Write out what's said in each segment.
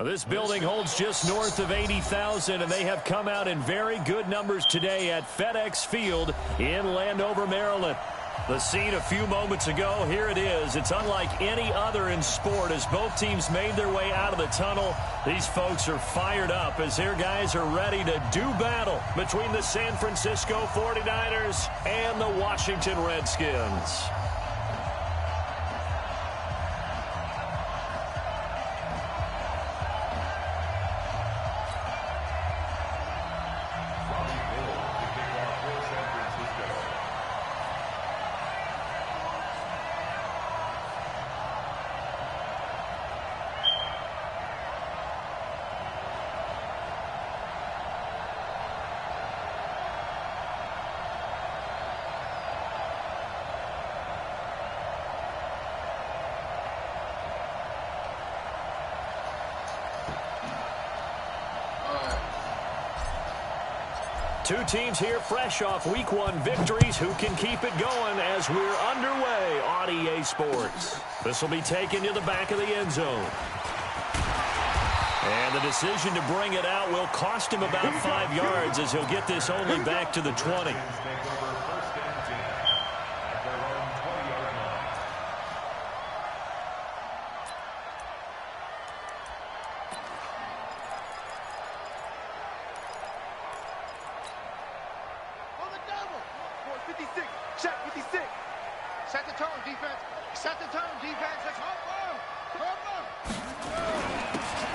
This building holds just north of 80,000, and they have come out in very good numbers today at FedEx Field in Landover, Maryland. The scene a few moments ago, here it is. It's unlike any other in sport as both teams made their way out of the tunnel. These folks are fired up as their guys are ready to do battle between the San Francisco 49ers and the Washington Redskins. Two teams here fresh off Week 1 victories. Who can keep it going as we're underway on EA Sports? This will be taken to the back of the end zone. And the decision to bring it out will cost him about 5 yards as he'll get this only back to the 20.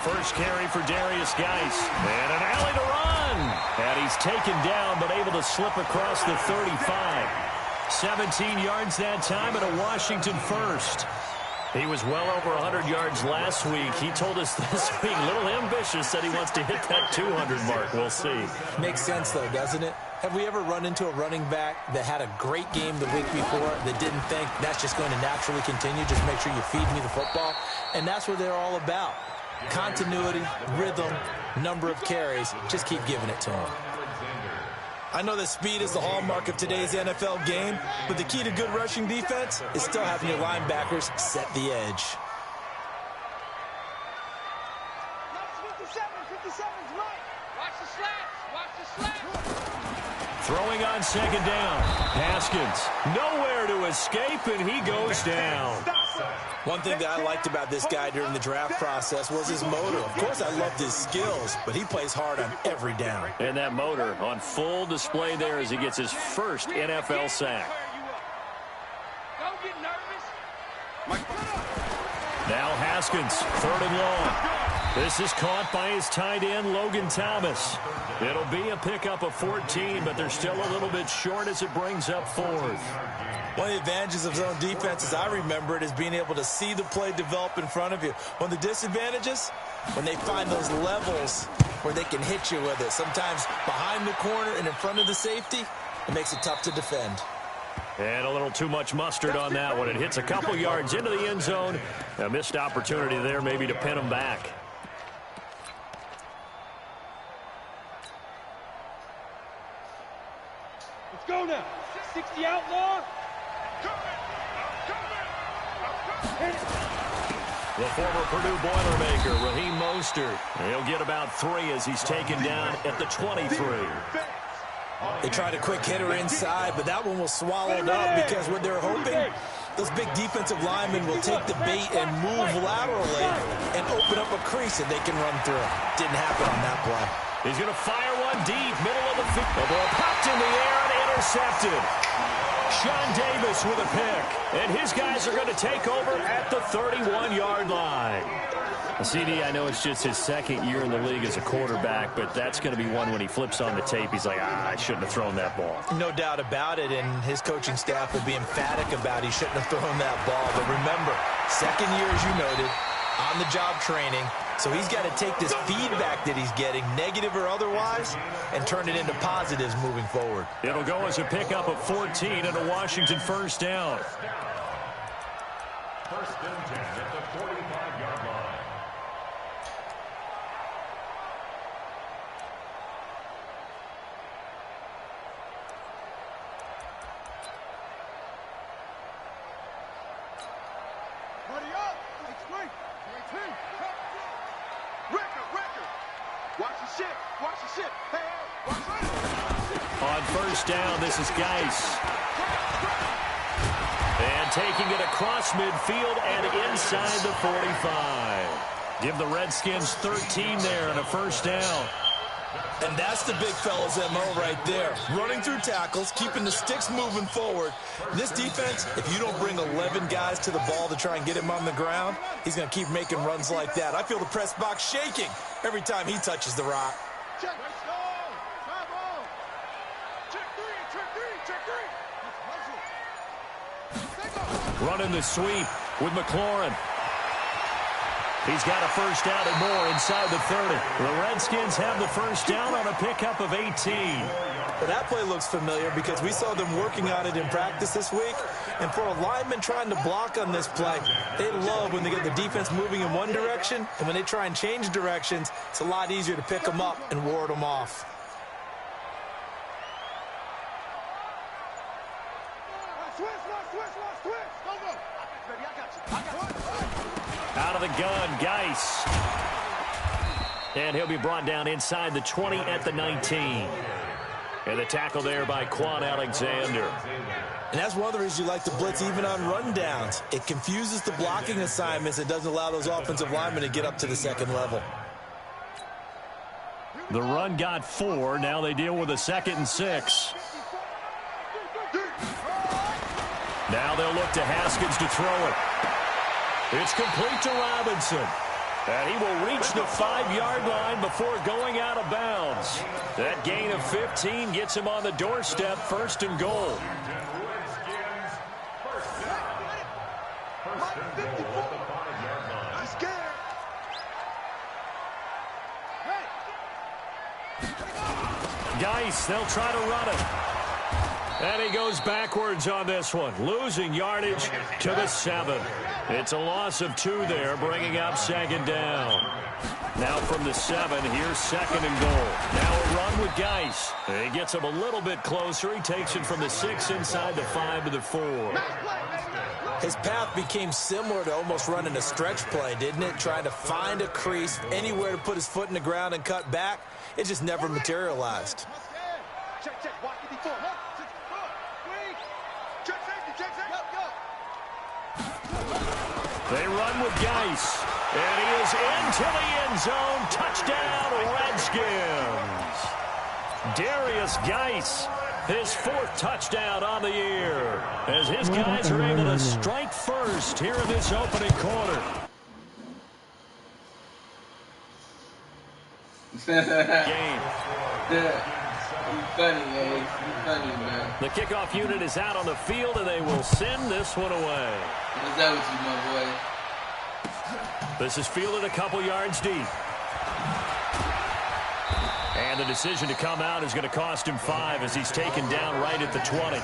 First carry for Darius Geis. And an alley to run. And he's taken down but able to slip across the 35. 17 yards that time and a Washington first. He was well over 100 yards last week. He told us this week, a little ambitious, said he wants to hit that 200 mark. We'll see. Makes sense, though, doesn't it? Have we ever run into a running back that had a great game the week before that didn't think that's just going to naturally continue? Just make sure you feed me the football. And that's what they're all about. Continuity, rhythm, number of carries. Just keep giving it to him. I know that speed is the hallmark of today's NFL game, but the key to good rushing defense is still having your linebackers set the edge. 57's right. Watch the slaps. Watch the slaps. Throwing on second down. Haskins nowhere to escape, and he goes down. One thing that I liked about this guy during the draft process was his motor. Of course, I loved his skills, but he plays hard on every down. And that motor on full display there as he gets his first NFL sack. Don't get nervous. Now Haskins, 3rd and long. This is caught by his tight end, Logan Thomas. It'll be a pickup of 14, but they're still a little bit short as it brings up 4th. One of the advantages of zone defense, as I remember it, is being able to see the play develop in front of you. One of the disadvantages, when they find those levels where they can hit you with it, sometimes behind the corner and in front of the safety, it makes it tough to defend. And a little too much mustard on that one. It hits a couple yards into the end zone. A missed opportunity there maybe to pin him back. Let's go now. 60 outlaw. The former Purdue Boilermaker, Raheem Mostert. He'll get about 3 as he's taken down at the 23. They tried a quick hitter inside, but that one was swallowed up because what they're hoping, those big defensive linemen will take the bait and move laterally and open up a crease that they can run through. Didn't happen on that play. He's going to fire one deep, middle of the field. The ball popped in the air and intercepted. Sean Davis with a pick. And his guys are going to take over at the 31-yard line. CD, I know it's just his 2nd year in the league as a quarterback, but that's going to be one when he flips on the tape. He's like, I shouldn't have thrown that ball. No doubt about it, and his coaching staff will be emphatic about he shouldn't have thrown that ball. But remember, 2nd year, as you noted, on-the-job training. So he's got to take this feedback that he's getting, negative or otherwise, and turn it into positives moving forward. It'll go as a pickup of 14 and a Washington first down. First and 10 at the 45-yard line. Watch the shit. Watch the shit. Hey, watch the shit. On first down, this is Geis. And taking it across midfield and inside the 45. Give the Redskins 13 there and a first down. And that's the big fella's MO right there. Running through tackles, keeping the sticks moving forward. This defense, if you don't bring 11 guys to the ball to try and get him on the ground, he's going to keep making runs like that. I feel the press box shaking every time he touches the rock. Check. Check three. Running the sweep with McLaurin. He's got a first down and more inside the 30. The Redskins have the first down on a pickup of 18. Well, that play looks familiar because we saw them working on it in practice this week. And for a lineman trying to block on this play, they love when they get the defense moving in one direction. And when they try and change directions, it's a lot easier to pick them up and ward them off. Out of the gun, Geis. And he'll be brought down inside the 20 at the 19. And the tackle there by Quan Alexander. And that's one of the reasons you like to blitz even on rundowns. It confuses the blocking assignments. It doesn't allow those offensive linemen to get up to the second level. The run got 4. Now they deal with a 2nd and 6. Now they'll look to Haskins to throw it. It's complete to Robinson. And he will reach the 5-yard line before going out of bounds. That gain of 15 gets him on the doorstep, 1st and goal. Geis, they'll try to run it. And he goes backwards on this one, losing yardage to the 7. It's a loss of 2 there, bringing up 2nd down. Now from the 7, here's 2nd and goal. Now a run with Geis. He gets him a little bit closer. He takes it from the 6 inside the 5 to the 4. His path became similar to almost running a stretch play, didn't it? Trying to find a crease, anywhere to put his foot in the ground and cut back. It just never materialized. Check. Watch the before. They run with Geis. And he is into the end zone. Touchdown, Redskins. Darius Geis, his 4th touchdown on the year, as his guys are able to strike first here in this opening quarter. Game. Funny, man. Funny, man. The kickoff unit is out on the field, and they will send this one away. What's that with you, my boy? This is fielded a couple yards deep. And the decision to come out is going to cost him 5 as he's taken down right at the 20.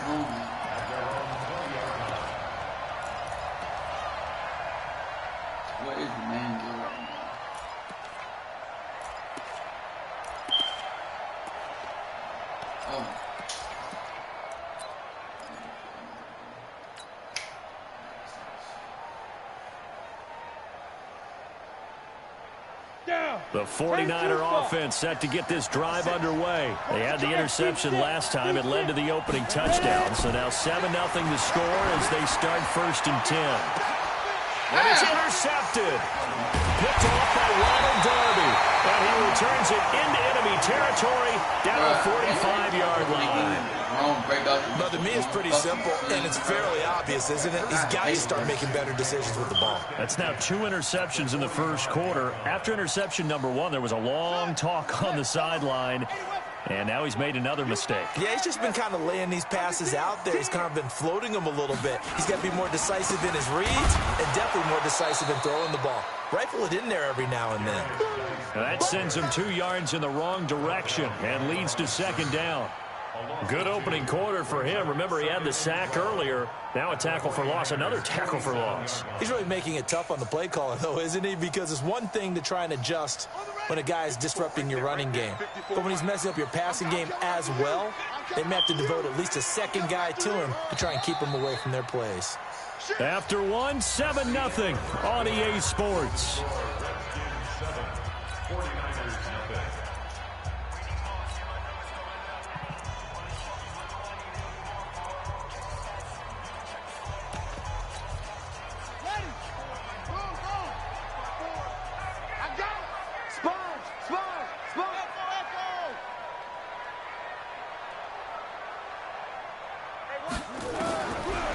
What is the man doing right now? Oh. The 49er offense set to get this drive underway. They had the interception last time. It led to the opening touchdown. So now 7-0 the score as they start 1st and 10. And it's intercepted. Picked off by Ronald Darby. And he returns it into enemy territory down the 45-yard line. But to me, it's pretty simple, and it's fairly obvious, isn't it? He's got to start making better decisions with the ball. That's now 2 interceptions in the first quarter. After interception number 1, there was a long talk on the sideline, and now he's made another mistake. Yeah, he's just been kind of laying these passes out there. He's kind of been floating them a little bit. He's got to be more decisive in his reads and definitely more decisive in throwing the ball. Rifle it in there every now and then. And that sends him 2 yards in the wrong direction and leads to 2nd down. Good opening quarter for him. Remember, he had the sack earlier. Now a tackle for loss, another tackle for loss. He's really making it tough on the play caller, though, isn't he? Because it's one thing to try and adjust when a guy is disrupting your running game. But when he's messing up your passing game as well, they may have to devote at least a 2nd guy to him to try and keep him away from their plays. After 1, 7-0 on EA Sports.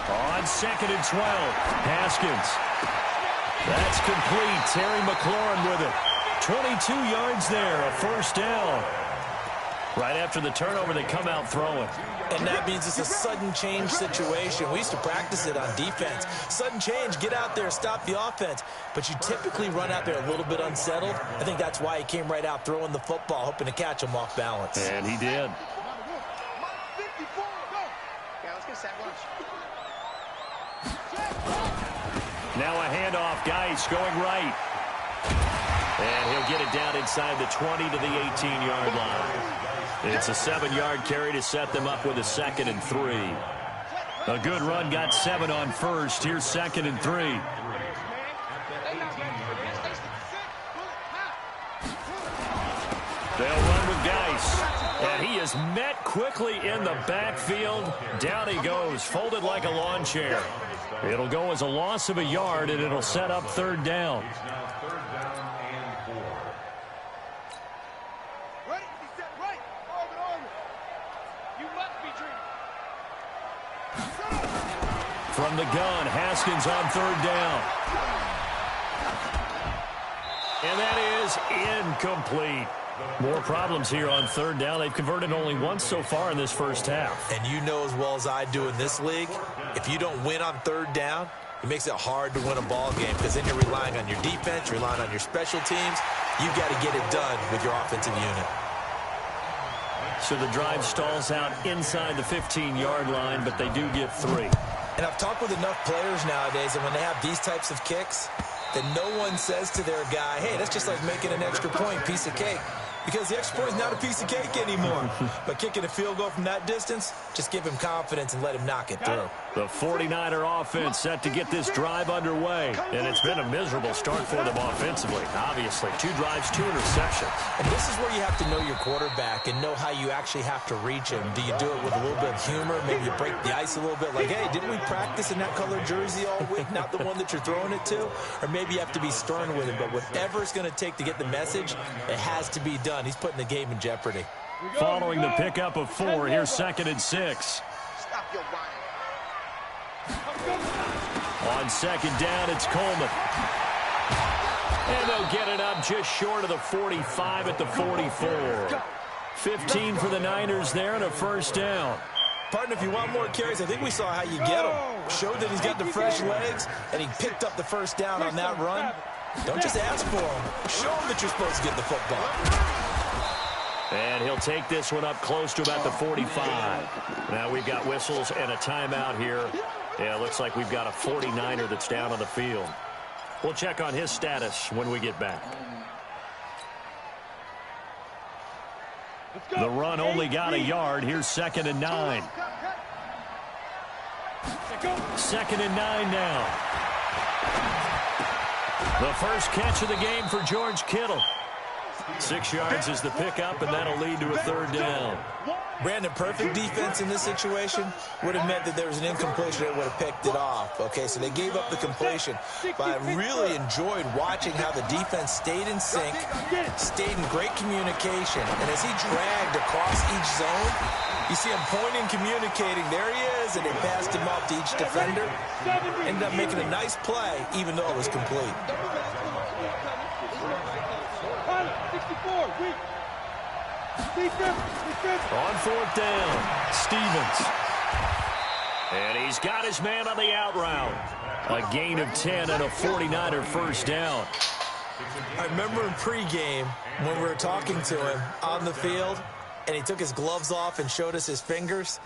On 2nd and 12, Haskins. That's complete. Terry McLaurin with it. 22 yards there, a first down. Right after the turnover, they come out throwing. And that means it's a sudden change situation. We used to practice it on defense. Sudden change, get out there, stop the offense. But you typically run out there a little bit unsettled. I think that's why he came right out throwing the football, hoping to catch him off balance. And he did. Now a handoff. Geis going right. And he'll get it down inside the 20 to the 18-yard line. It's a 7-yard carry to set them up with a 2nd and 3. A good run, got 7 on first. Here's 2nd and 3. They'll run with Geis. And he is met quickly in the backfield. Down he goes, folded like a lawn chair. It'll go as a loss of a yard, and it'll set up 3rd down. From the gun, Haskins on 3rd down. And that is incomplete. More problems here on 3rd down. They've converted only once so far in this first half. And you know as well as I do in this league, if you don't win on 3rd down, it makes it hard to win a ball game because then you're relying on your defense, you're relying on your special teams. You've got to get it done with your offensive unit. So the drive stalls out inside the 15-yard line, but they do get 3. And I've talked with enough players nowadays, and when they have these types of kicks, that no one says to their guy, hey, that's just like making an extra point, piece of cake. Because the extra point is not a piece of cake anymore. But kicking a field goal from that distance, just give him confidence and let him knock it through. The 49er offense set to get this drive underway. And it's been a miserable start for them offensively. Obviously, 2 drives, 2 interceptions. And this is where you have to know your quarterback and know how you actually have to reach him. Do you do it with a little bit of humor? Maybe you break the ice a little bit. Like, hey, didn't we practice in that colored jersey all week? Not the one that you're throwing it to? Or maybe you have to be stern with him. But whatever it's going to take to get the message, it has to be done. He's putting the game in jeopardy. Following the pickup of 4, here's 2nd and 6. Stop your whining. On 2nd down, it's Coleman. And they'll get it up just short of the 45 at the 44. 15 for the Niners there and a first down. Partner, if you want more carries, I think we saw how you get him. Showed that he's got the fresh legs, and he picked up the first down on that run. Don't just ask for him. Show him that you're supposed to get the football. And he'll take this one up close to about the 45. Now we've got whistles and a timeout here. Yeah, it looks like we've got a 49er that's down on the field. We'll check on his status when we get back. The run only got a yard. Here's 2nd and 9. 2nd and 9 now. The first catch of the game for George Kittle. 6 yards is the pickup, and that'll lead to a 3rd down. Brandon, perfect defense in this situation would have meant that there was an incompletion that would have picked it off. Okay, so they gave up the completion. But I really enjoyed watching how the defense stayed in sync, stayed in great communication. And as he dragged across each zone, you see him pointing, communicating. There he is, and they passed him off to each defender. Ended up making a nice play, even though it was complete. On 4th down, Stevens. And he's got his man on the out route. A gain of 10 and a 49er first down. I remember in pregame when we were talking to him on the field, and he took his gloves off and showed us his fingers.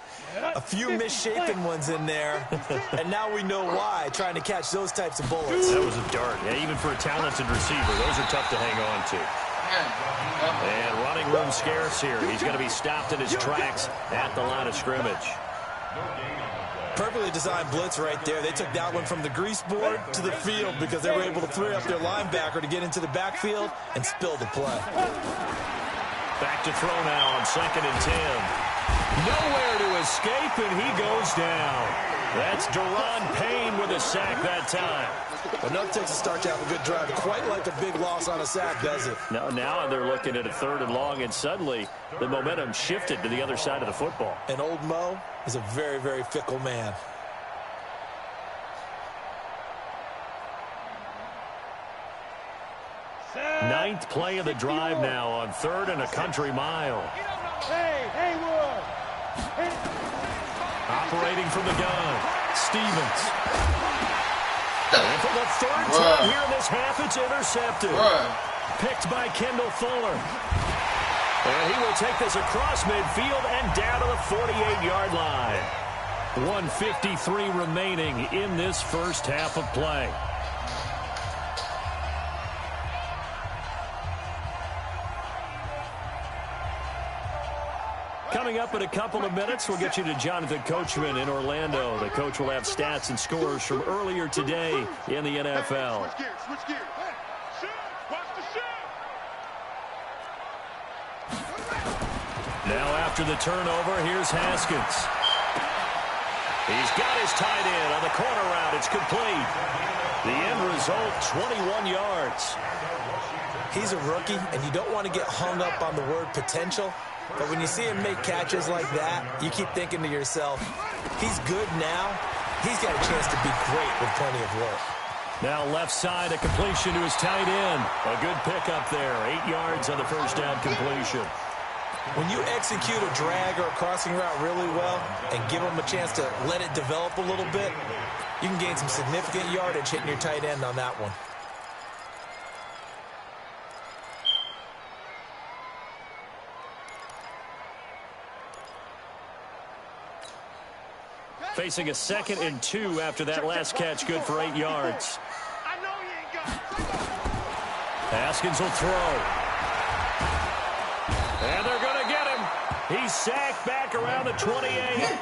A few misshapen ones in there, and now we know why, trying to catch those types of bullets. That was a dart. Yeah, even for a talented receiver, those are tough to hang on to. And running room scarce here. He's going to be stopped in his tracks at the line of scrimmage. Perfectly designed blitz right there. They took that one from the grease board to the field because they were able to free up their linebacker to get into the backfield and spill the play. Back to throw now on 2nd and 10. Nowhere to escape, and he goes down. That's Deron Payne with a sack that time. Enough takes a start to have a good drive. Quite like a big loss on a sack, does it? Now they're looking at a 3rd and long, and suddenly the momentum shifted to the other side of the football. And old Mo is a very, very fickle man. Ninth play of the drive now on 3rd and a country mile. Operating from the gun, Stevens. And for the 3rd time here in this half, it's intercepted. Picked by Kendall Fuller. And he will take this across midfield and down to the 48-yard line. 1:53 remaining in this first half of play. Coming up in a couple of minutes, we'll get you to Jonathan Coachman in Orlando. The coach will have stats and scores from earlier today in the NFL. Switch gears. Shoot. Watch the shoot. Now after the turnover, here's Haskins. He's got his tight end on the corner route. It's complete. The end result, 21 yards. He's a rookie, and you don't want to get hung up on the word potential. But when you see him make catches like that, you keep thinking to yourself, he's good now. He's got a chance to be great with plenty of work. Now left side, a completion to his tight end. A good pickup there. 8 yards on the first down completion. When you execute a drag or a crossing route really well and give him a chance to let it develop a little bit, you can gain some significant yardage hitting your tight end on that one. Facing a 2nd and 2 after that last catch, good for 8 yards. I know you ain't got it. Haskins will throw. And they're going to get him. He's sacked back around the 28.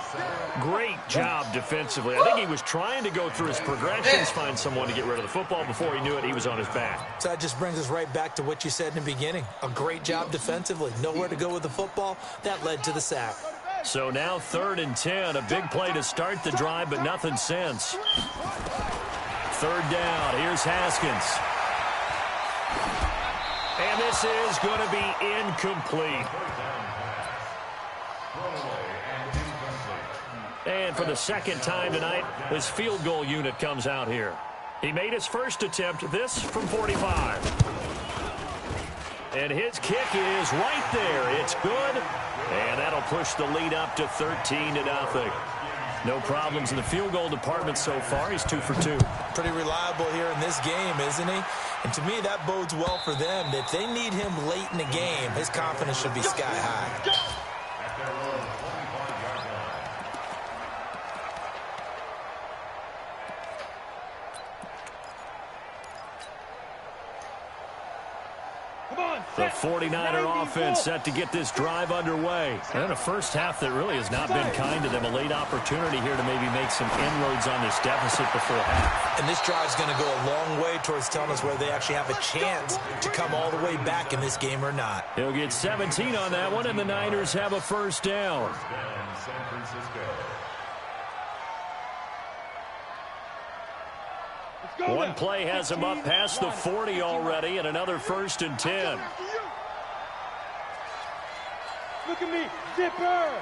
Great job defensively. I think he was trying to go through his progressions, find someone to get rid of the football. Before he knew it, he was on his back. So that just brings us right back to what you said in the beginning. A great job defensively. Nowhere to go with the football. That led to the sack. So now 3rd and 10. A big play to start the drive, but nothing since. 3rd down. Here's Haskins. And this is going to be incomplete. And for the 2nd time tonight, his field goal unit comes out here. He made his first attempt, this from 45. And his kick is right there. It's good. And that'll push the lead up to 13-0. No problems in the field goal department so far. He's 2 for 2. Pretty reliable here in this game, isn't he? And to me, that bodes well for them. If they need him late in the game, his confidence should be sky high. The 49er offense set to get this drive underway. And a first half that really has not been kind to them. A late opportunity here to maybe make some inroads on this deficit before half. And this drive's going to go a long way towards telling us whether they actually have a chance to come all the way back in this game or not. He'll get 17 on that one, and the Niners have a first down. One play has him up past the 40 already, and another 1st and 10. Look at me, zipper.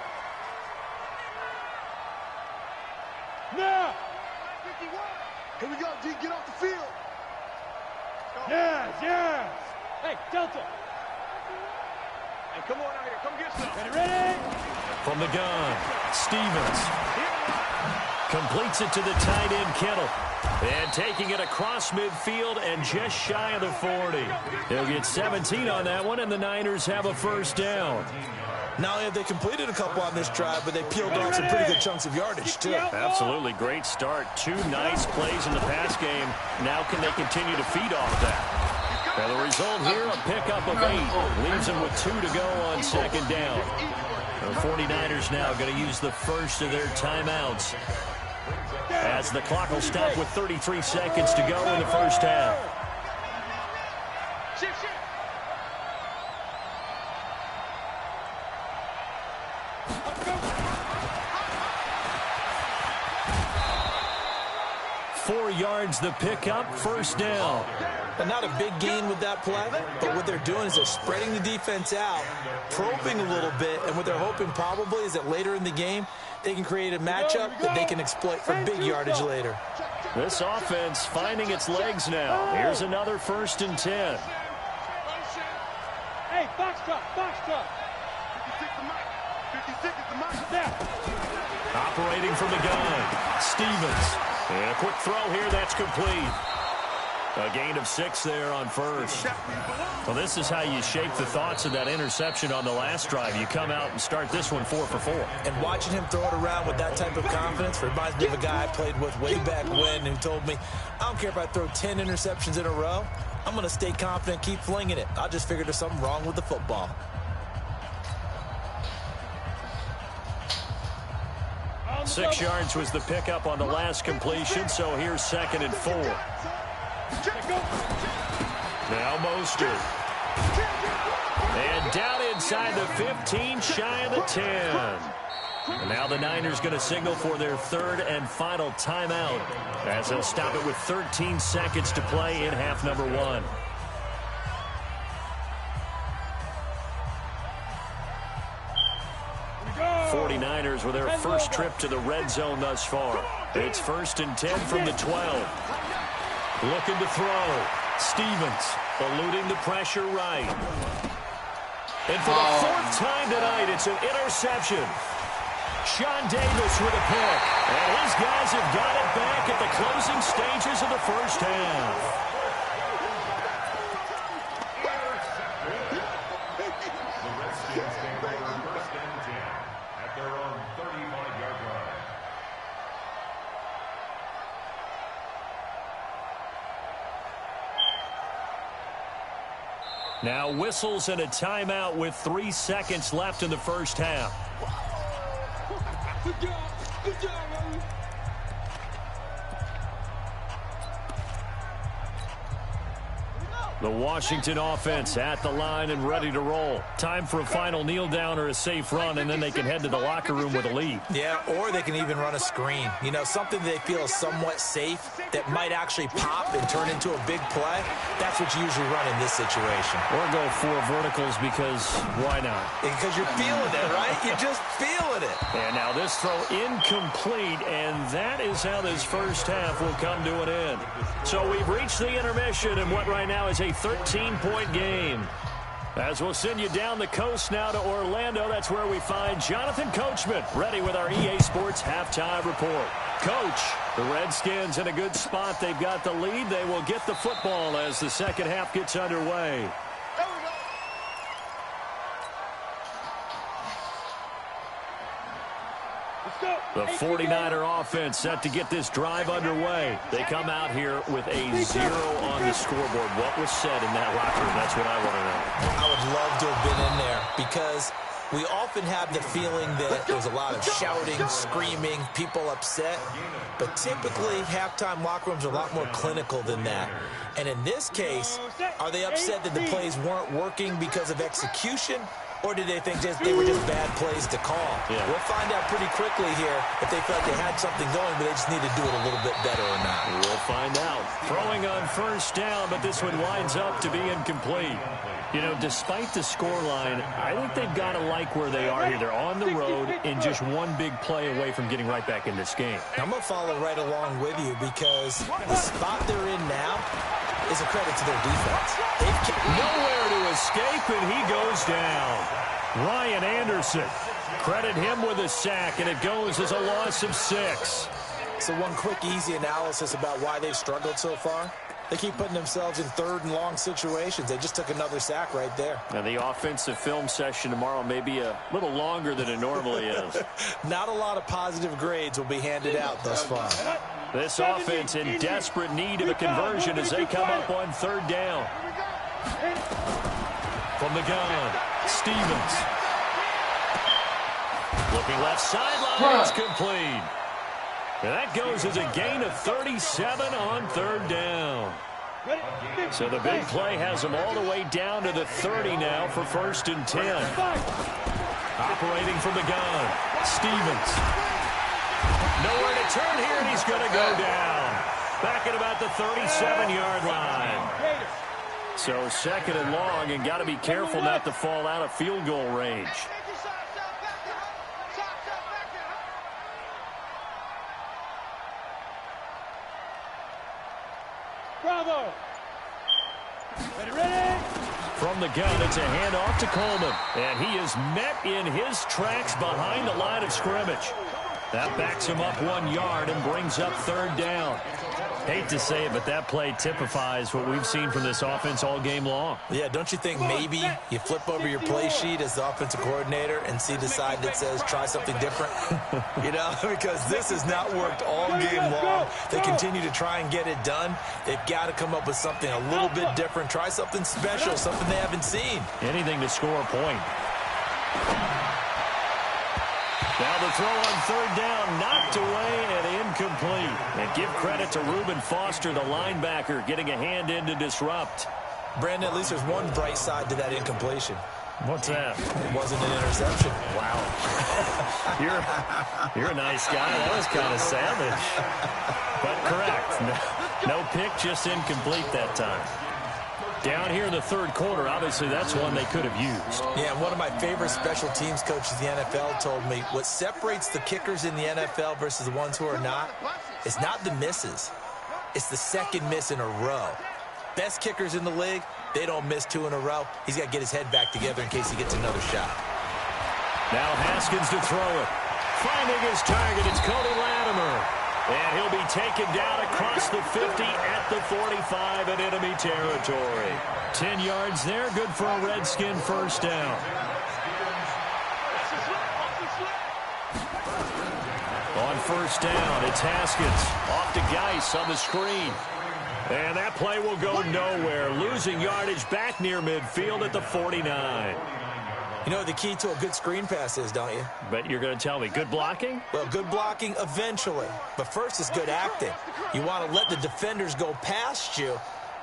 Now. Here we go, D. Get off the field. Yes, yes. Hey, Delta. Hey, come on out here. Come get some. Ready? From the gun, Stevens completes it to the tight end, Kittle. And taking it across midfield and just shy of the 40. He'll get 17 on that one, and the Niners have a first down. Not only have they completed a couple on this drive, but they peeled off some pretty good chunks of yardage, too. Absolutely great start. 2 nice plays in the pass game. Now can they continue to feed off that? And the result here, a pickup of 8. Leaves them with 2 to go on 2nd down. The 49ers now going to use the first of their timeouts, as the clock will stop with 33 seconds to go in the first half. 4 yards the pickup, first down. And not a big gain with that play, but what they're doing is they're spreading the defense out, probing a little bit, and what they're hoping probably is that later in the game, they can create a matchup that they can exploit for big yardage later. This offense finding its legs now. Here's another 1st and 10. Hey, box truck, box truck. 56 the mic. 56 is the mic. There. Operating from the gun, Stevens. And a quick throw here, that's complete. A gain of 6 there on first. Well, this is how you shape the thoughts of that interception on the last drive. You come out and start this one 4 for 4. And watching him throw it around with that type of confidence reminds me of a guy I played with way back when who told me, I don't care if I throw 10 interceptions in a row. I'm going to stay confident, keep flinging it. I just figured there's something wrong with the football. Six yards was the pickup on the last completion, so here's 2nd and 4. Now Mostert. And down inside the 15, shy of the 10. And now the Niners going to signal for their 3rd and final timeout as they'll stop it with 13 seconds to play in half number 1. '49ers with their first trip to the red zone thus far. It's 1st and 10 from the 12. Looking to throw. Stevens eluding the pressure right. And for the 4th time tonight, it's an interception. Sean Davis with a pick. And his guys have got it back at the closing stages of the first half. The Redskins take over 1st and 10 at their own 35-yard line. Now whistles and a timeout with 3 seconds left in the first half. Good job. Good job, man. The Washington offense at the line and ready to roll. Time for a final kneel down or a safe run, and then they can head to the locker room with a lead. Yeah, or they can even run a screen. You know, something they feel is somewhat safe that might actually pop and turn into a big play. That's what you usually run in this situation. Or go 4 verticals because why not? Because you're feeling it, right? You're just feeling it. And now this throw incomplete, and that is how this first half will come to an end. So we've reached the intermission in what right now is a 13-point game. As we'll send you down the coast now to Orlando, that's where we find Jonathan Coachman ready with our EA Sports halftime report. Coach, the Redskins in a good spot. They've got the lead. They will get the football as the second half gets underway. The 49er offense set to get this drive underway. They come out here with a 0 on the scoreboard. What was said in that locker room? That's what I want to know. I would love to have been in there because we often have the feeling that there's a lot of shouting, screaming, people upset. But typically, halftime locker rooms are a lot more clinical than that. And in this case, are they upset that the plays weren't working because of execution? Or did they think they were just bad plays to call? Yeah. We'll find out pretty quickly here if they felt they had something going, but they just need to do it a little bit better or not. We'll find out. Throwing on first down, but this one winds up to be incomplete. You know, despite the scoreline, I think they've got to like where they are here. They're on the road and just one big play away from getting right back in this game. I'm going to follow right along with you because the spot they're in now is a credit to their defense. Nowhere to escape, and he goes down. Ryan Anderson, credit him with a sack, and it goes as a loss of 6. So one quick, easy analysis about why they've struggled so far. They keep putting themselves in 3rd and long situations. They just took another sack right there. Now, the offensive film session tomorrow may be a little longer than it normally is. Not a lot of positive grades will be handed out thus far. This offense in desperate need of a conversion as they come up on 3rd down. From the gun, Stevens. Looking left sideline, it's complete. And that goes as a gain of 37 on 3rd down. So the big play has them all the way down to the 30 now for 1st and 10. Operating from the gun, Stevens. Nowhere to turn here, and he's going to go down. Back at about the 37-yard line. So second and long, and got to be careful not to fall out of field goal range. Bravo. Ready? From the gun, it's a handoff to Coleman. And he is met in his tracks behind the line of scrimmage. That backs him up 1 yard and brings up third down. Hate to say it, but that play typifies what we've seen from this offense all game long. Yeah, don't you think maybe you flip over your play sheet as the offensive coordinator and see the side that says try something different? You know, because this has not worked all game long. They continue to try and get it done. They've got to come up with something a little bit different. Try something special, something they haven't seen. Anything to score a point. Now the throw on third down, knocked away and incomplete. And give credit to Reuben Foster, the linebacker, getting a hand in to disrupt. Brandon, at least there's one bright side to that incompletion. What's that? It wasn't an interception. Wow. You're a nice guy. That was kind of savage. But correct. No pick, just incomplete that time. Down here in the third quarter, obviously that's one they could have used. Yeah, one of my favorite special teams coaches in the NFL told me what separates the kickers in the NFL versus the ones who are not is not the misses. It's the second miss in a row. Best kickers in the league, they don't miss 2 in a row. He's got to get his head back together in case he gets another shot. Now Haskins to throw it. Finding his target, it's Cody Latimer. And he'll be taken down across the 50 at the 45 in enemy territory. 10 yards there, good for a Redskin first down. On first down, it's Haskins. Off to Geis on the screen. And that play will go nowhere. Losing yardage back near midfield at the 49. You know what the key to a good screen pass is, don't you? But you're going to tell me, good blocking? Well, good blocking eventually. But first is good acting. You want to let the defenders go past you,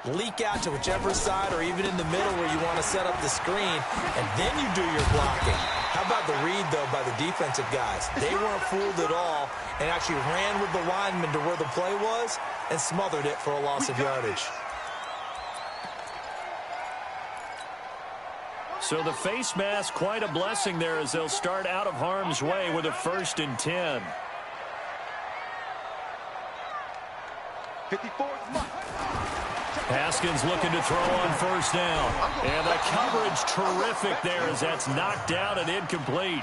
leak out to whichever side or even in the middle where you want to set up the screen, and then you do your blocking. How about the read, though, by the defensive guys? They weren't fooled at all and actually ran with the lineman to where the play was and smothered it for a loss of yardage. So the face mask, quite a blessing there as they'll start out of harm's way with a 1st and 10. 54th. Haskins looking to throw on first down. And the coverage terrific there as that's knocked out and incomplete.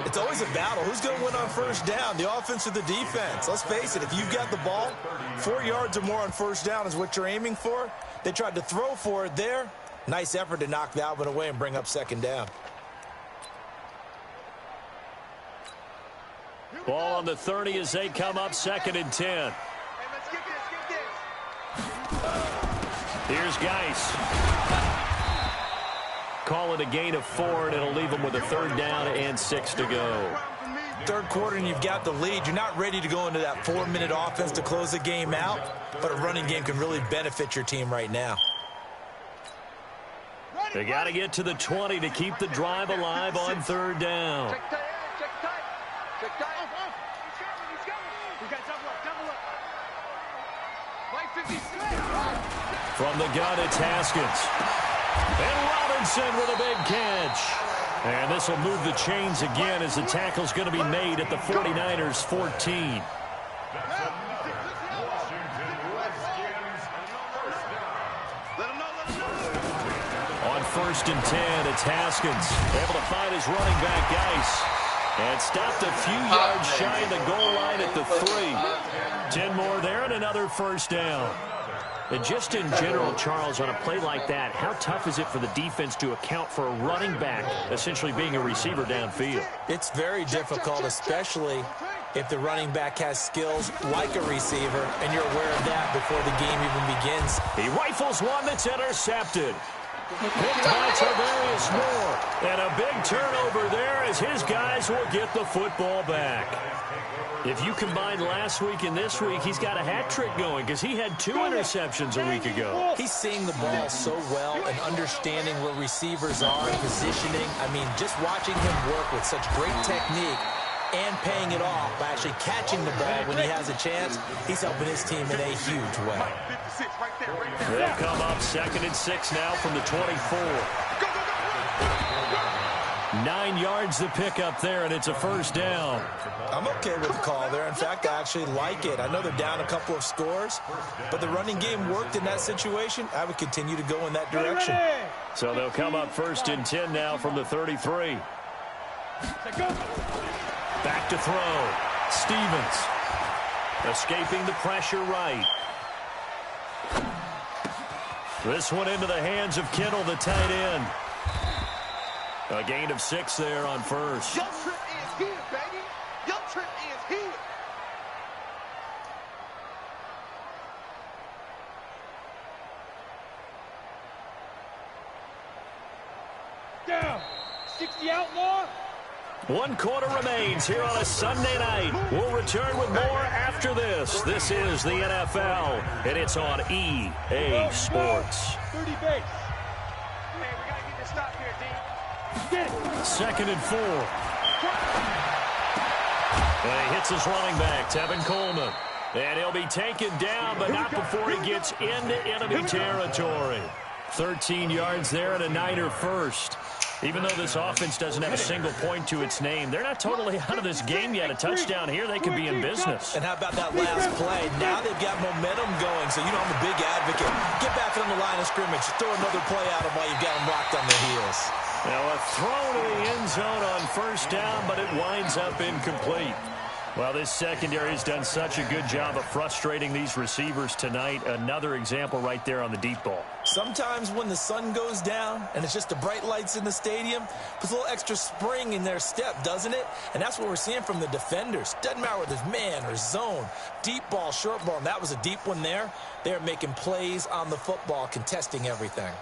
It's always a battle. Who's going to win on first down, the offense or the defense? Let's face it, if you've got the ball, 4 yards or more on first down is what you're aiming for. They tried to throw for it there. Nice effort to knock that one away and bring up second down. Ball on the 30 as they come up 2nd and 10. Hey, let's get this. Here's Geis. Call it a gain of 4, and it'll leave them with a 3rd down and 6 to go. Third quarter and you've got the lead. You're not ready to go into that 4-minute offense to close the game out, but a running game can really benefit your team right now. They got to get to the 20 to keep the drive alive on 3rd down. Check tight. Check tight. He's coming. We got double up. Right 50. From the gun, it's Haskins. And Robinson with a big catch. And this will move the chains again as the tackle's going to be made at the 49ers 14. On 1st and 10, it's Haskins. Able to find his running back, Geis. And stopped a few yards shy of the goal line at the 3. 10 more there and another first down. And just in general, Charles, on a play like that, how tough is it for the defense to account for a running back essentially being a receiver downfield? It's very difficult, especially if the running back has skills like a receiver, and you're aware of that before the game even begins. He rifles one that's intercepted. Picked by Tavarius Moore. And a big turnover there as his guys will get the football back. If you combine last week and this week, he's got a hat trick going because he had 2 interceptions a week ago. He's seeing the ball so well and understanding where receivers are, positioning. I mean, just watching him work with such great technique, and paying it off by actually catching the ball when he has a chance. He's helping his team in a huge way. They'll come up 2nd and 6 now from the 24. 9 yards to pick up there, and it's a first down. I'm okay with the call there. In fact, I actually like it. I know they're down a couple of scores, but the running game worked in that situation. I would continue to go in that direction. So they'll come up 1st and 10 now from the 33. Back to throw. Stevens escaping the pressure right. This one into the hands of Kittle, the tight end. A gain of 6 there on first. Your trip is here, baby. Your trip is here. Down. 60 outlaw. 1 quarter remains here on a Sunday night. We'll return with more after this. This is the NFL, and it's on EA Sports. 30 base. Man, we got to get this stop here, D. 2nd and 4. And he hits his running back, Tevin Coleman. And he'll be taken down, but not before he gets into enemy territory. 13 yards there and a Niner first. Even though this offense doesn't have a single point to its name, they're not totally out of this game yet. A touchdown here, they could be in business. And how about that last play? Now they've got momentum going, so you know I'm a big advocate. Get back on the line of scrimmage. Throw another play at them while you've got them locked on their heels. Now a throw to the end zone on first down, but it winds up incomplete. Well, this secondary has done such a good job of frustrating these receivers tonight. Another example right there on the deep ball. Sometimes when the sun goes down and it's just the bright lights in the stadium, puts a little extra spring in their step, doesn't it? And that's what we're seeing from the defenders. Doesn't matter whether it's man or zone, deep ball, short ball, and that was a deep one there. They're making plays on the football, contesting everything.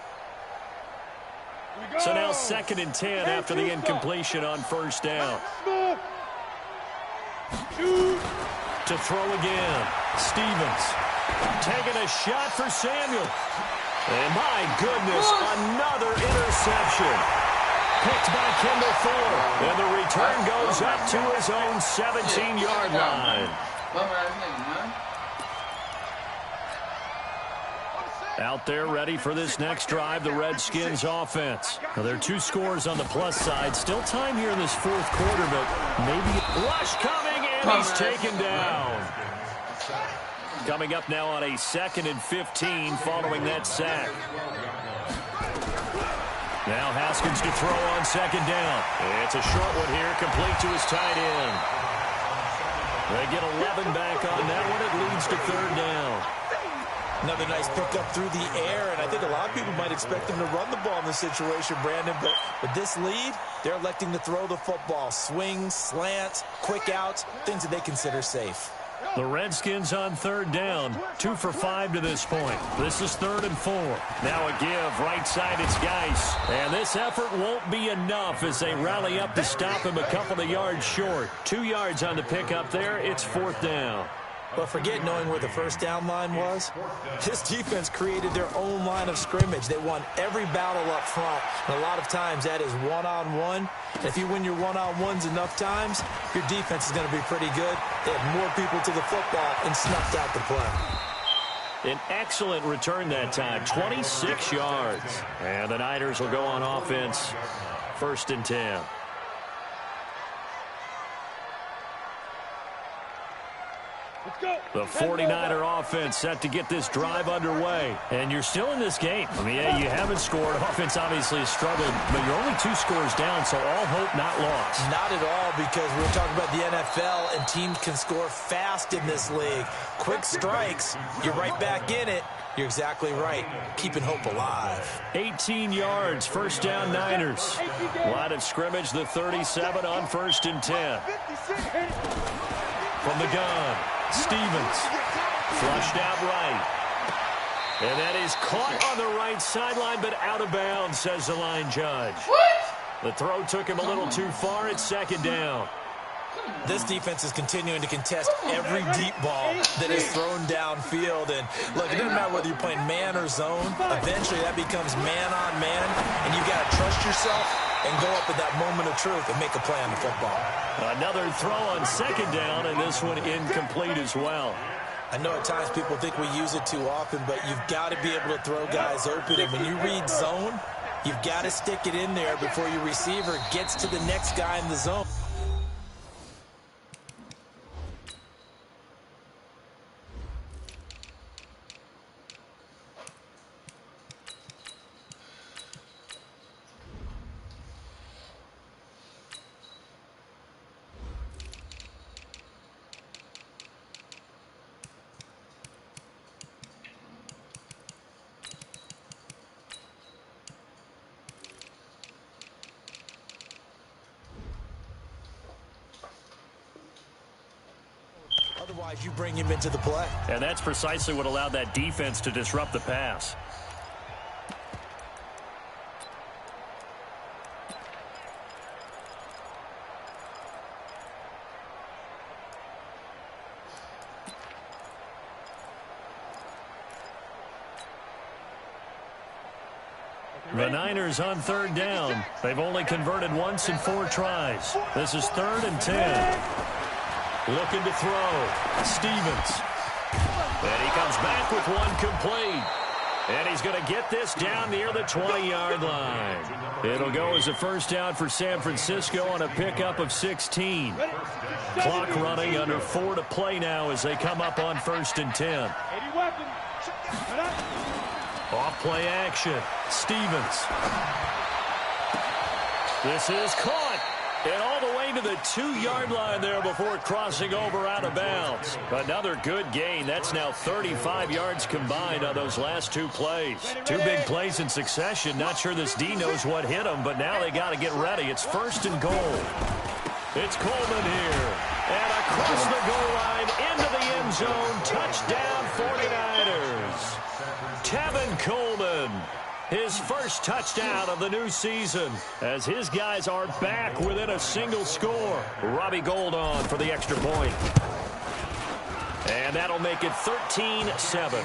So now 2nd and 10 after the incompletion on first down. To throw again. Stevens taking a shot for Samuel. And my goodness, another interception. Picked by Kendall Ford. And the return goes up to his own 17-yard line. Out there ready for this next drive, the Redskins offense. Now, there are 2 scores on the plus side. Still time here in this 4th quarter, but maybe rush coming, and he's taken down. Coming up now on a 2nd and 15 following that sack. Now Haskins to throw on 2nd down. It's a short one here, complete to his tight end. They get 11 back on that one. It leads to 3rd down. Another nice pickup through the air, and I think a lot of people might expect them to run the ball in this situation, Brandon, but with this lead, they're electing to throw the football. Swings, slants, quick outs, things that they consider safe. The Redskins on 3rd down, 2 for 5 to this point. This is 3rd and 4. Now a give, right side, it's Geis. And this effort won't be enough as they rally up to stop him a couple of yards short. 2 yards on the pickup there, it's 4th down. But forget knowing where the first down line was. This defense created their own line of scrimmage. They won every battle up front. And a lot of times that is one-on-one. And if you win your one-on-ones enough times, your defense is going to be pretty good. They had more people to the football and snuffed out the play. An excellent return that time, 26 yards. And the Niners will go on offense, 1st and 10. The 49er offense set to get this drive underway. And you're still in this game. I mean, yeah, you haven't scored. Offense obviously has struggled, but you're only 2 scores down, so all hope not lost. Not at all, because we're talking about the NFL, and teams can score fast in this league. Quick strikes, you're right back in it. You're exactly right. Keeping hope alive. 18 yards, 1st down Niners. Line of scrimmage, the 37 on 1st and 10. From the gun. Stevens, flushed out right. And that is caught on the right sideline, but out of bounds, says the line judge. What? The throw took him a little too far. It's 2nd down. This defense is continuing to contest every deep ball that is thrown downfield. And look, it doesn't matter whether you're playing man or zone. Eventually that becomes man on man, and you've got to trust yourself and go up at that moment of truth and make a play on the football. Another throw on second down, and this one incomplete as well. I know at times people think we use it too often, but you've got to be able to throw guys open. And when you read zone, you've got to stick it in there before your receiver gets to the next guy in the zone. Otherwise, you bring him into the play. And that's precisely what allowed that defense to disrupt the pass. The Niners on third down. They've only converted once in 4 tries. This is 3rd and 10. Looking to throw. Stevens. And he comes back with one complete. And he's going to get this down near the 20-yard line. It'll go as a first down for San Francisco on a pickup of 16. Clock running under 4 to play now as they come up on 1st and 10. Off play action. Stevens. This is caught. And all the way to the 2-yard line there before crossing over out of bounds. Another good gain. That's now 35 yards combined on those last 2 plays. 2 big plays in succession. Not sure this D knows what hit them, but now they got to get ready. It's 1st and goal. It's Coleman here. And across the goal line into the end zone. Touchdown 49ers. Tevin Coleman. His first touchdown of the new season as his guys are back within a single score. Robbie Gould on for the extra point. And that'll make it 13-7.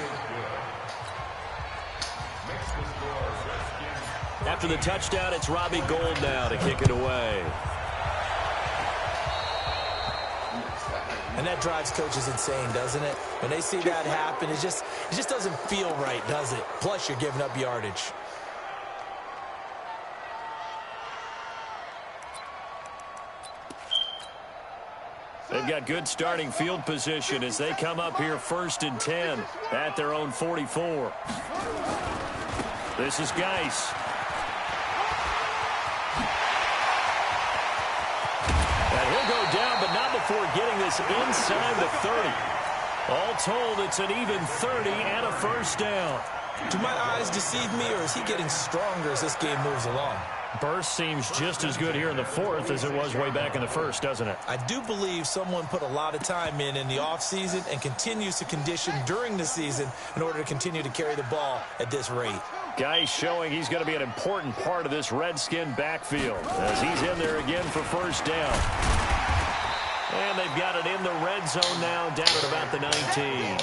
After the touchdown, it's Robbie Gould now to kick it away. And that drives coaches insane, doesn't it? When they see that happen, it just doesn't feel right, does it? Plus, you're giving up yardage. They've got good starting field position as they come up here 1st and 10 at their own 44. This is Geis. And he'll go down, but not before getting this inside the 30. All told, it's an even 30 and a first down. Do my eyes deceive me, or is he getting stronger as this game moves along? Burst seems just as good here in the 4th as it was way back in the 1st, doesn't it? I do believe someone put a lot of time in the offseason and continues to condition during the season in order to continue to carry the ball at this rate. Geis showing he's going to be an important part of this Redskin backfield as he's in there again for first down. And they've got it in the red zone now down at about the 19.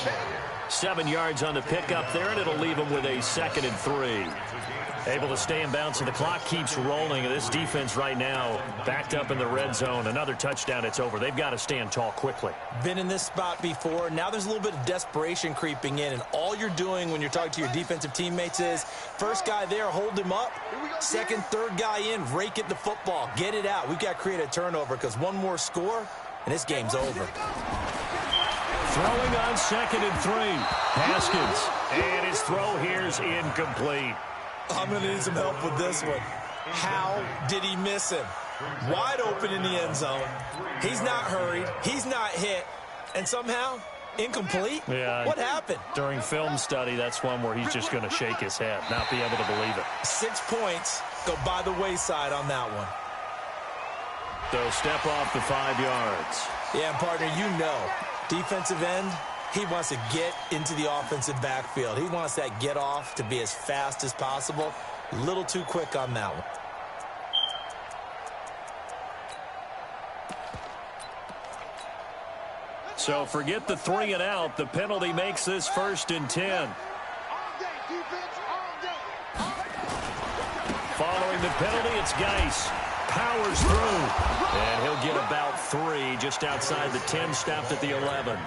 7 yards on the pickup there, and it'll leave them with a 2nd and 3. Able to stay in bounds, and the clock keeps rolling. This defense right now backed up in the red zone. Another touchdown, it's over. They've got to stand tall quickly. Been in this spot before. Now there's a little bit of desperation creeping in, and all you're doing when you're talking to your defensive teammates is first guy there, hold him up. Second, third guy in, rake at the football. Get it out. We've got to create a turnover because one more score, and this game's over. Throwing on 2nd and 3. Haskins. And his throw here's incomplete. I'm going to need some help with this one. How did he miss him? Wide open in the end zone. He's not hurried. He's not hit. And somehow, incomplete? Yeah. What happened? During film study, that's one where he's just going to shake his head, not be able to believe it. 6 points go by the wayside on that one. So step off the 5 yards. Yeah, and partner, you know, defensive end, he wants to get into the offensive backfield. He wants that get off to be as fast as possible. A little too quick on that one. So forget the 3 and out. The penalty makes this 1st and 10. Following the penalty, it's Geis. Powers through. And he'll get about 3 just outside the 10, stopped at the 11.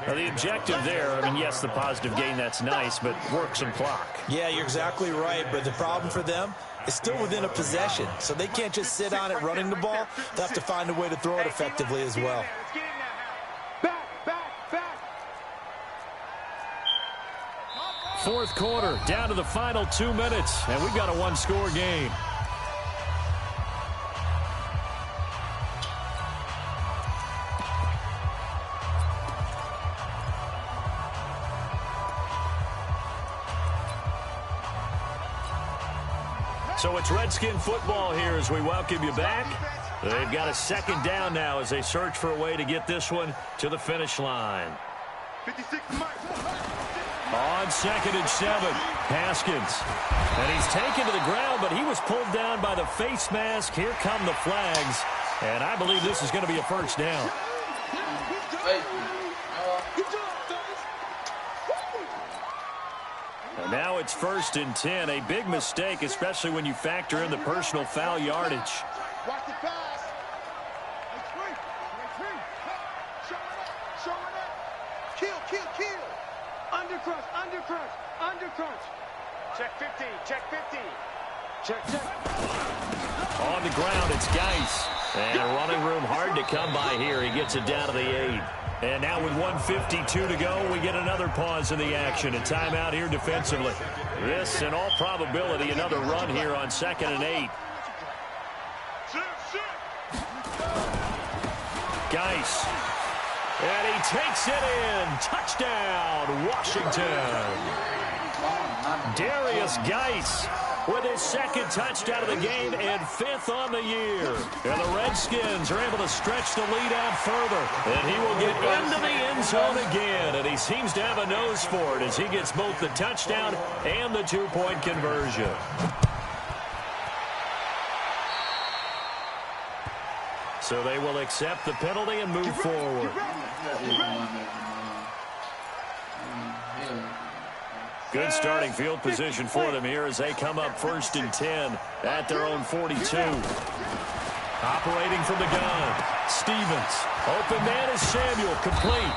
Now, the objective there, I mean, yes, the positive gain, that's nice, but work some clock. Yeah, you're exactly right, but the problem for them is still within a possession, so they can't just sit on it running the ball. They'll have to find a way to throw it effectively as well. Fourth quarter, down to the final 2 minutes, and we've got a one-score game. So it's Redskin football here as we welcome you back. They've got a second down now as they search for a way to get this one to the finish line. 56 mark. On 2nd and 7, Haskins. And he's taken to the ground, but he was pulled down by the face mask. Here come the flags. And I believe this is going to be a first down. And now it's 1st and 10. A big mistake, especially when you factor in the personal foul yardage. Watch the pass. Show it up. Kill. Undercrunch. Check 50. Check. On the ground, it's Geis. And running room hard to come by here. He gets it down to the 8. And now with 1:52 to go, we get another pause in the action. A timeout here defensively. This, in all probability, another run here on 2nd and 8. Geis. And he takes it in. Touchdown, Washington. Darius Geis with his 2nd touchdown of the game and 5th on the year. And the Redskins are able to stretch the lead out further. And he will get into the end zone again. And he seems to have a nose for it as he gets both the touchdown and the 2-point conversion. So they will accept the penalty and move forward. Good starting field position for them here as they come up 1st and 10 at their own 42. Operating from the gun, Stevens. Open man is Samuel, complete.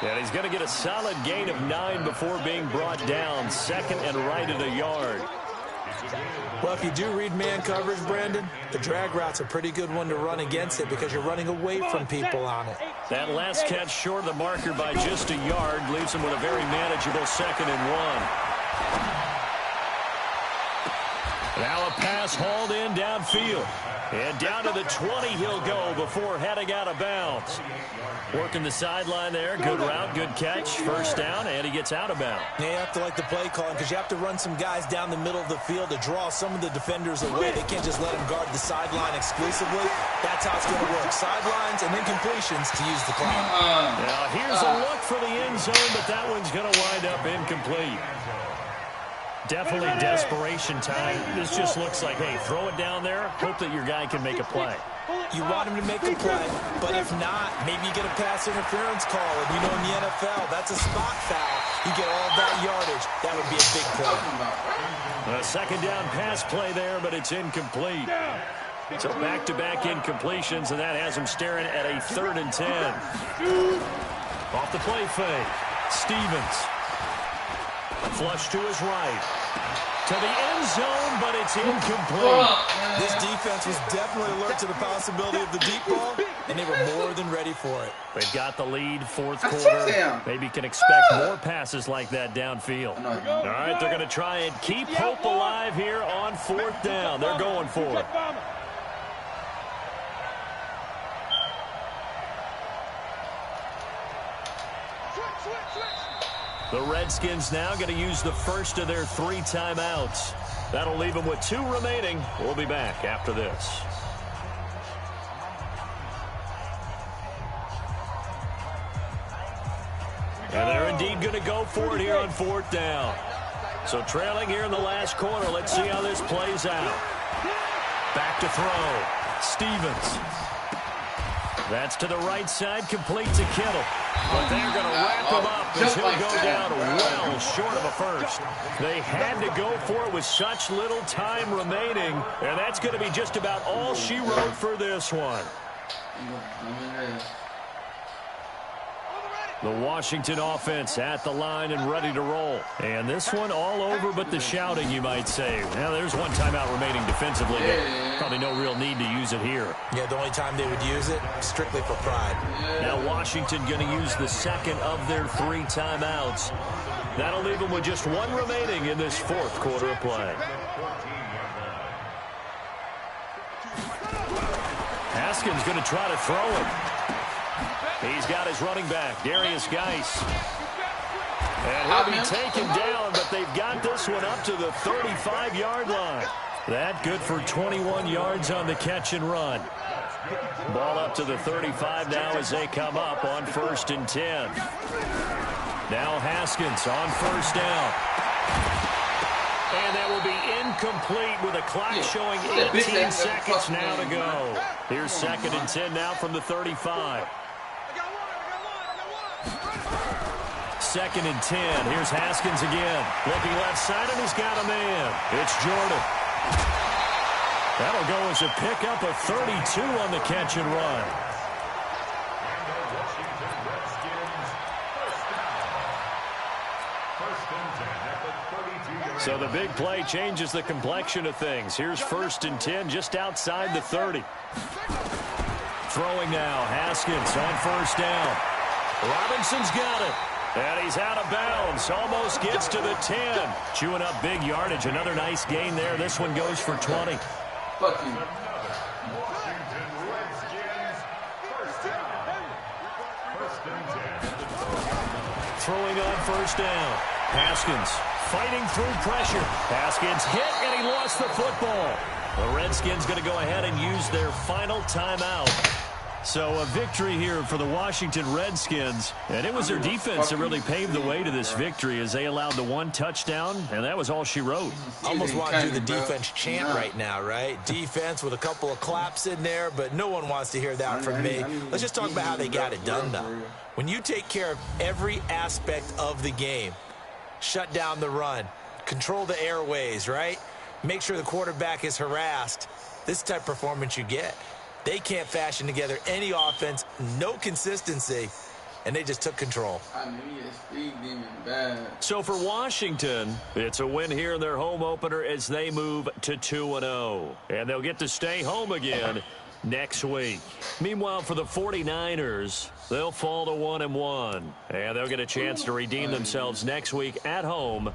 And he's going to get a solid gain of 9 before being brought down. 2nd and right at a yard. Well, if you do read man coverage, Brandon, the drag route's a pretty good one to run against it because you're running away from people on it. That last catch short of the marker by just a yard leaves him with a very manageable 2nd and 1. Now a pass hauled in downfield. And down to the 20 he'll go before heading out of bounds. Working the sideline there. Good route, good catch. First down, and he gets out of bounds. You have to like the play calling because you have to run some guys down the middle of the field to draw some of the defenders away. They can't just let them guard the sideline exclusively. That's how it's going to work. Sidelines and then completions to use the clock. Now here's a look for the end zone, but that one's going to wind up incomplete. Definitely desperation time. This just looks like, hey, throw it down there, hope that your guy can make a play. You want him to make a play, but if not, maybe you get a pass interference call. And you know in the NFL, that's a spot foul. You get all that yardage. That would be a big play. A 2nd down pass play there, but it's incomplete. So back-to-back incompletions, and that has him staring at a 3rd and 10. Off the play fake. Stevens. Flush to his right. To the end zone, but it's incomplete. This defense was definitely alert to the possibility of the deep ball, and they were more than ready for it. They've got the lead, 4th quarter. Maybe can expect more passes like that downfield. All right, they're going to try and keep hope alive here on 4th down. They're going for it. The Redskins now going to use the first of their 3 timeouts. That'll leave them with 2 remaining. We'll be back after this. And they're indeed going to go for it here on 4th down. So trailing here in the last quarter. Let's see how this plays out. Back to throw. Stevens. That's to the right side, complete to Kittle. But they're going to wrap him up as he'll go down well short of a first. They had to go for it with such little time remaining, and that's going to be just about all she wrote for this one. The Washington offense at the line and ready to roll. And this one all over but the shouting, you might say. Now, there's one timeout remaining defensively, but probably no real need to use it here. Yeah, the only time they would use it, strictly for pride. Now, Washington going to use the second of their 3 timeouts. That'll leave them with just one remaining in this fourth quarter of play. Haskins going to try to throw it. He's got his running back, Darius Geis. And he'll be taken down, but they've got this one up to the 35-yard line. That good for 21 yards on the catch and run. Ball up to the 35 now as they come up on 1st and 10. Now Haskins on 1st down. And that will be incomplete with a clock showing 18 seconds now to go. Here's 2nd and 10 now from the 35. 2nd and 10. Here's Haskins again. Looking left side, and he's got a man. It's Jordan. That'll go as a pickup of 32 on the catch and run. So the big play changes the complexion of things. Here's 1st and 10 just outside the 30. Throwing now. Haskins on 1st down. Robinson's got it. And he's out of bounds. Almost gets to the 10. Chewing up big yardage. Another nice gain there. This one goes for 20. Fuck you. Throwing on 1st down. Haskins fighting through pressure. Haskins hit, and he lost the football. The Redskins going to go ahead and use their final timeout. So a victory here for the Washington Redskins. And it was their defense that really paved the way to this victory as they allowed the 1 touchdown, and that was all she wrote. Almost want to do the defense chant right now, right? Defense with a couple of claps in there, but no one wants to hear that from me. Let's just talk about how they got it done, though. When you take care of every aspect of the game, shut down the run, control the airways, right? Make sure the quarterback is harassed. This type of performance you get. They can't fashion together any offense, no consistency, and they just took control. So for Washington, it's a win here in their home opener as they move to 2-0. And they'll get to stay home again next week. Meanwhile, for the 49ers, they'll fall to 1-1. And they'll get a chance to redeem themselves next week at home